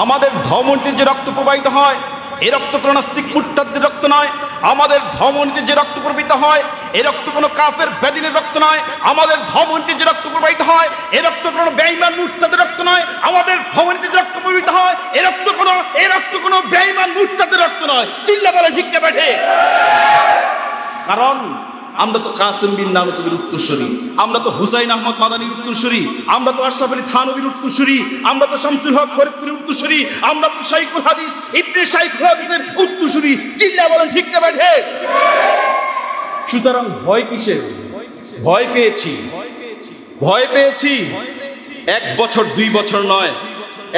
আমাদের ধর্মনীতির যে রক্ত প্রবাহিত হয় এই রক্ত কোনো নাস্তিক মুরতাদদের রক্ত নয়। আমাদের ধর্মনীতির যে রক্ত প্রবাহিত হয় এই রক্ত কোনো কাফের বেদিনের রক্ত নয়। আমাদের ধর্মনীতির যে রক্ত প্রবাহিত হয় এই রক্ত কোনো বেঈমান মুরতাদের রক্ত নয়। আমাদের ধর্মনীতির যে রক্ত প্রবাহিত হয় এই রক্ত কোনো বেঈমান মুরতাদের রক্ত নয়। চিল্লা বলে ঠিক না বেঠে? কারণ আমরা তো কাসেম বিন নানুতুবির উত্তরসূরি, আমরা তো হুসাইন আহমদ মাদানির উত্তরসূরি, আমরা তো আশরাফ আলী থানভীর উত্তরসূরি, আমরা তো শামসুল হক ফরিদপুরের উত্তরসূরি, আমরা তো শাইখুল হাদিস ইবনে শাইখুল হাদিসের উত্তরসূরি। চিল্লা বলেন ঠিক না বেঠে? সুতরাং ভয় কিসের? ভয় পেয়েছি 1 বছর 2 বছর নয়,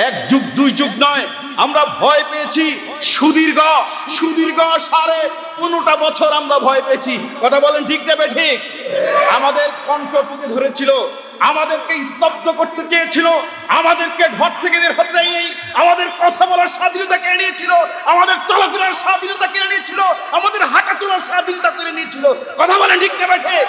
1 যুগ 2 যুগ নয়, আমরা ভয় পেয়েছি সুদীর্ঘ 15টা বছর আমরা ভয় পেয়েছি। কথা বলেন ঠিক না বেঠিক? আমাদের কণ্ঠ টিপে ধরেছিল, আমাদেরকে স্তব্ধ করতে চেয়েছিল, আমাদেরকে ঘর থেকে বের হতে দেয়নি, আমাদের কথা বলার স্বাধীনতা কেড়ে নিয়েছিল, আমাদের চলাফেরার স্বাধীনতা কেড়ে নিয়েছিল, আমাদের হাঁটা চলার স্বাধীনতা কেড়ে নিয়েছিল। কথা বলেন ঠিক না বেঠিক?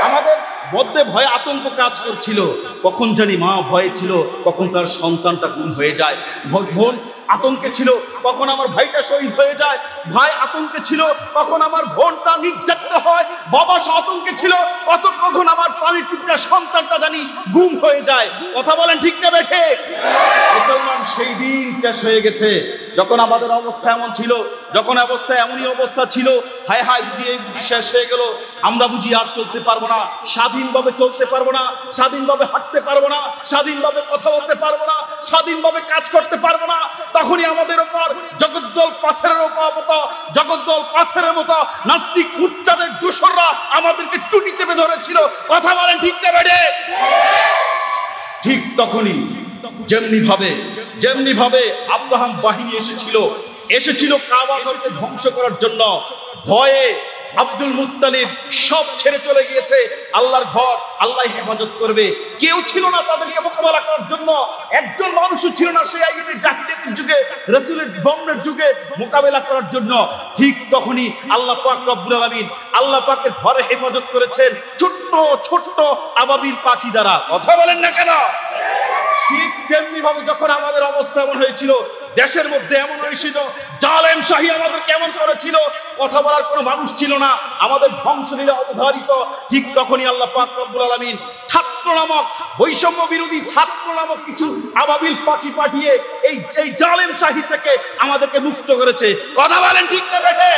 আমাদের মধ্যে ভয় আতঙ্ক কাজ করছিল। কখন জানি মা ভয়ে ছিল, কখন তার সন্তানটা গুম হয়ে যায়। বোন আতঙ্কে ছিল, কখন আমার ভাইটা শহীদ হয়ে যায়। ভাই আতঙ্কে ছিল, কখন আমার বোনটা নির্যাতিত হয়। বাবা আতঙ্কে ছিল, কখন আমার প্রাণীর টুকরা সন্তানটা জানি গুম হয়ে যায়। কথা বলেন ঠিক না বেঠে? মুসলমান সেই দিন শেষ হয়ে গেছে যখন আমাদের অবস্থা এমন ছিল, যখন এমনই অবস্থা ছিল, হায় হায় বুঝি এই বুঝি শেষ হয়ে গেল, আমরা বুঝি আর চলতে পারবো না, স্বাধীনভাবে চলতে পারবো না, স্বাধীনভাবে হাঁটতে পারবো না, স্বাধীনভাবে কথা বলতে পারবো না, স্বাধীনভাবে কাজ করতে পারবো না। তখনই আমাদের উপর জগদ্দল পাথরের মতো নাস্তিক মুরতাদের দোসররা আমাদেরকে টুটি চেপে ধরেছিল। কথা বলেন ঠিক না বেঠে? ঠিক তখনই যেমনি ভাবে আব্রাহাম বাহিনী এসেছিল কাবা ঘরকে ধ্বংস করার জন্য। ভয়ে আব্দুল মুত্তালিব সব ছেড়ে চলে গিয়েছে। আল্লাহর ঘর আল্লাহ হেফাজত করবে, কেউ ছিল না তাদেরকে মোকাবেলা করার জন্য। একজন মানুষও ছিল না সেই আইয়ুবের জাহিলিয়াতের যুগে, রাসূলের বংশের যুগে মোকাবেলা করার জন্য। ঠিক তখনই আল্লাহ পাক রব্বুল আলামিন আল্লাহ পাকের ঘরে হেফাজত করেছেন ছোট্ট আবাবিল পাখি দ্বারা। কথা বলেন না কেন? ঠিক তেমনি ভাবে যখন আমাদের অবস্থা এমন হয়েছিল, দেশের মধ্যে এমন হয়েছিল, জালেম শাহী আমাদের কেমন করেছিল, কথা বলার কোনো মানুষ ছিল না, আমাদের ধ্বংসলীলা অবধারিত। ঠিক তখনই আল্লাহ পাক রব্বুল আলামিন বৈষম্য বিরোধী ছাত্র নামক কিছু আবাবিল পাখি পাঠিয়ে এই জালেম শাহী থেকে আমাদেরকে মুক্ত করেছে। কথা বলেন ঠিক না বেঠে?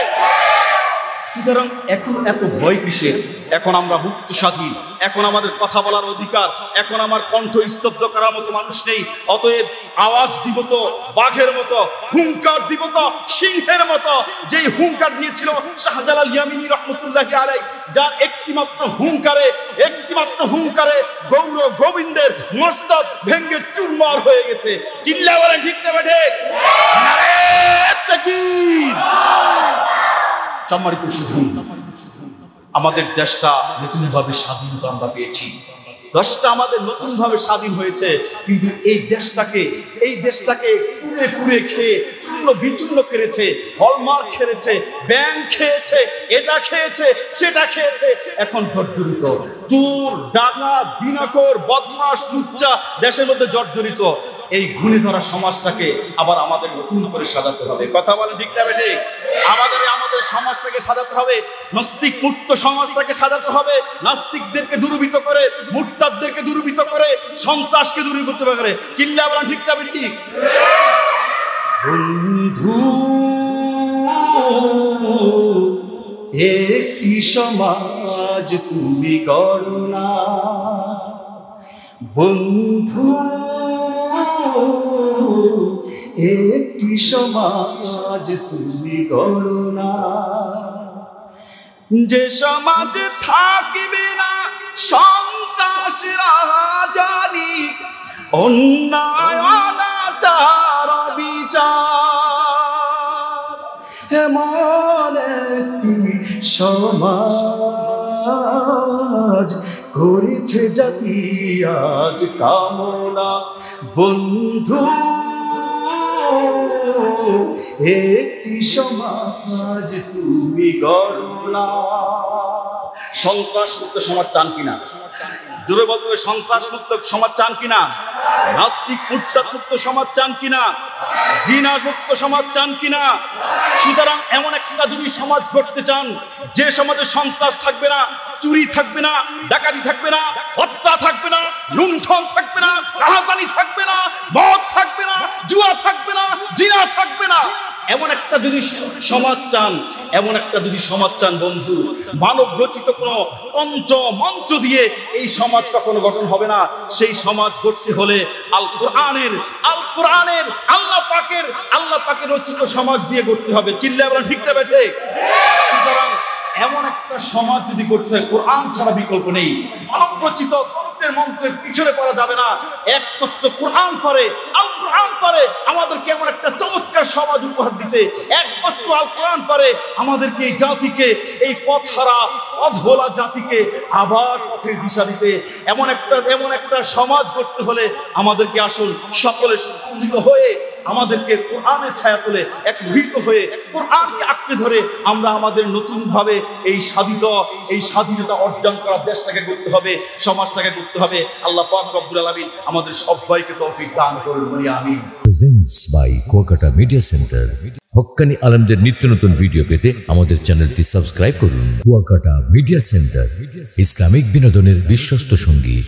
সুতরাং এখন এত ভয় কিসের? এখন আমরা মুক্ত স্বাধীন, এখন আমাদের কথা বলার অধিকার, এখন আমার কণ্ঠ স্তব্ধ করার মতো মানুষ নেই। অতএব আওয়াজ দিব তো বাঘের মতো, হুঙ্কার দিব তো সিংহের মতো। যেই হুঙ্কার দিয়েছিল শাহজালাল ইয়ামিনী রহমতুল্লাহি আলাইহি, যার একটিমাত্র হুঙ্কারে গৌর গোবিন্দের মস্তক ভেঙ্গে চুরমার হয়ে গেছে। চিল্লা বলেন ঠিক না বেঠে? নারে তাকবীর! সম্মানিত সুধী, আমাদের দেশটা নতুনভাবে স্বাধীনতা আমরা পেয়েছি। দেশটা আমাদের নতুনভাবে স্বাধীন হয়েছে, কিন্তু এই দেশটাকে পুড়ে খেয়ে চূর্ণ বিচূর্ণ করেছে, হলমার্ক খেয়েছে, ব্যাংক খেয়েছে, এটা খেয়েছে, সেটা খেয়েছে। এখন জর্জরিত, চোর ডাকা দিনাকর বদমাশ লুচ্চা দেশের মধ্যে জর্জরিত। এই গুণে ধরা সমাজটাকে আবার আমাদের নতুন করে সাজাতে হবে। কথা বলেন ঠিক না বেঠিক? আমাদের সমাজটাকে সাজাতে হবে, নাস্তিক মুক্ত সমাজটাকে সাজাতে হবে। নাস্তিকদেরকে দূরীভূত করে, মুরতাদদেরকে দূরীভূত করে, সন্ত্রাসকে দূরীভূত করে। চিল্লা বলেন ঠিক না বেঠিক? বন্ধু একটি সমাজ তুমি গড়ো না, বন্ধু একটি সমাজ তুমি গড়ো না, যে সমাজে থাকিবে না সন্ত্রাস রাজানি, অন্যায় অনাচার বিচার, এমন একটি সমাজ করেছে জাতি আজ কামনা। বন্ধু একটি সমাজ তুমি গড়ো না। সন্ত্রাস মুক্ত সমাজ চান কিনা? দূরে বলতে সন্ত্রাস মুক্ত সমাজ চান কিনা, নাস্তিক মুক্ত সমাজ চান কিনা, জিনা মুক্ত সমাজ চান কিনা? সুতরাং এমন একটা যদি সমাজ গড়তে চান যে সমাজে সন্ত্রাস থাকবে না, চুরি থাকবে না, ডাকাতি থাকবে না, হত্যা থাকবে না, লুণ্ঠন থাকবে না, রাহাজানি থাকবে না, মদ থাকবে না, জুয়া থাকবে না, জিনা থাকবে না, এমন একটা যদি সমাজ চান, এমন একটা যদি সমাজ চান বন্ধু, মানব রচিত কোনো তন্ত্র মন্ত্র দিয়ে এই সমাজ কখনো গঠন হবে না। সেই সমাজ গড়তে হলে আল কোরআনের আল্লাহ পাকের রচিত সমাজ দিয়ে গড়তে হবে। চিল্লায় বলেন ঠিক না বেঠে? সুতরাং এমন একটা সমাজ যদি করতে হয়, কোরআন ছাড়া বিকল্প নেই। মানব রচিত তন্ত্রের মন্ত্রের পিছনে পড়া যাবে না। একমাত্র কোরআন পারে, আল কোরআন পারে আমাদেরকে এমন একটা চমৎকার সমাজ উপহার দিতে। একমাত্র আল কোরআন পারে আমাদেরকে এই জাতিকে, এই পথহারা পথভোলা জাতিকে আবার পথের দিশা দিতে। এমন একটা সমাজ করতে হলে আমাদেরকে আসুন সকলে সম্মিলিত হয়ে আমাদেরকে কোরআনের ছায়া তুলে একত্রিত হয়ে কোরআনকে আঁকড়ে ধরে আমরা আমাদের নতুনভাবে এই স্বাধীনতা অর্জন করার দেশটাকে করতে হবে, সমাজটাকে করতে হবে। আল্লাহ পাক রব্বুল আলামিন আমাদের সবাইকে তৌফিক দান করুন, বলি আমিন। Presents by Kuakata media centre. হক্কানি আলেমদের নিত্য নতুন ভিডিও পেতে আমাদের চ্যানেলটি সাবস্ক্রাইব করুন। কুয়াকাটা মিডিয়া সেন্টার, ইসলামিক বিনোদনের বিশ্বস্ত সঙ্গী।